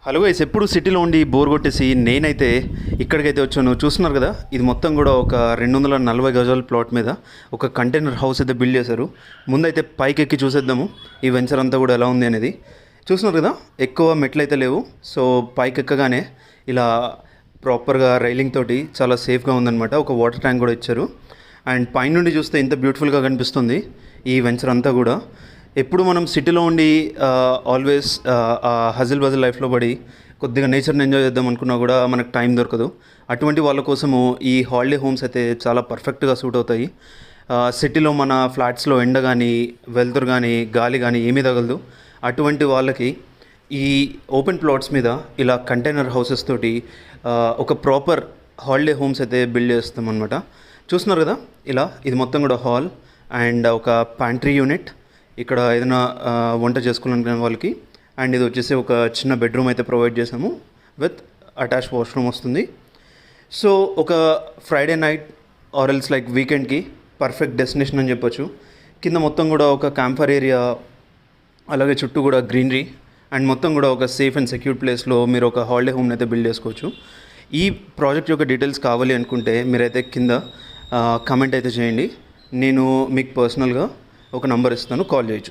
Hello guys, ఎప్పుడు సిటీలో ఉండి బోర్ కొట్టేసి నేనైతే ఇక్కడికైతే వచ్చాను. చూస్తున్నారు కదా, ఇది మొత్తం కూడా ఒక 240 గజాల ప్లాట్ మీద ఒక కంటైనర్ హౌస్ అయితే బిల్డ్ చేశారు. ముందైతే పైకి ఎక్కి చూసేద్దాము ఈ వెంచర్ అంతా కూడా ఎలా ఉంది అనేది. చూస్తున్నారు కదా, ఎక్కువ మెట్లు అయితే లేవు. సో పైకి ఎక్కగానే ఇలా ప్రాపర్గా రైలింగ్ తోటి చాలా సేఫ్గా ఉందన్నమాట. ఒక వాటర్ ట్యాంక్ కూడా ఇచ్చారు. అండ్ పైనుండి చూస్తే ఇంత బ్యూటిఫుల్గా కనిపిస్తుంది ఈ వెంచర్ అంతా కూడా. ఎప్పుడు మనం సిటీలో ఉండి ఆల్వేస్ హజిల్ బజిల్ లైఫ్లో పడి కొద్దిగా నేచర్ని ఎంజాయ్ చేద్దాం అనుకున్నా కూడా మనకు టైం దొరకదు. అటువంటి వాళ్ళ కోసము ఈ హాలిడే హోమ్స్ అయితే చాలా పర్ఫెక్ట్గా సూట్ అవుతాయి. సిటీలో మన ఫ్లాట్స్లో ఎండ కానీ వెలుతురు కానీ గాలి కానీ ఏమీ తగలదు. అటువంటి వాళ్ళకి ఈ ఓపెన్ ప్లాట్స్ మీద ఇలా కంటైనర్ హౌసెస్ తోటి ఒక ప్రాపర్ హాలిడే హోమ్స్ అయితే బిల్డ్ చేస్తాం అనమాట. చూస్తున్నారు కదా, ఇలా ఇది మొత్తం కూడా హాల్ అండ్ ఒక ప్యాంట్రీ యూనిట్, ఇక్కడ ఏదైనా వంట చేసుకోవాలనుకునే వాళ్ళకి. అండ్ ఇది వచ్చేసి ఒక చిన్న బెడ్రూమ్ అయితే ప్రొవైడ్ చేసాము విత్ అటాచ్ వాష్రూమ్ వస్తుంది. సో ఒక Friday night or else like వీకెండ్కి పర్ఫెక్ట్ డెస్టినేషన్ అని చెప్పొచ్చు. కింద మొత్తం కూడా ఒక క్యాంపర్ ఏరియా, అలాగే చుట్టూ కూడా గ్రీనరీ అండ్ మొత్తం కూడా ఒక సేఫ్ అండ్ సెక్యూర్ ప్లేస్లో మీరు ఒక హాలిడే హోమ్ని అయితే బిల్డ్ చేసుకోవచ్చు. ఈ ప్రాజెక్ట్ యొక్క డీటెయిల్స్ కావాలి అనుకుంటే మీరైతే కింద కమెంట్ అయితే చేయండి. నేను మీకు పర్సనల్గా ఒక నంబర్ ఇస్తాను, కాల్ చేయొచ్చు.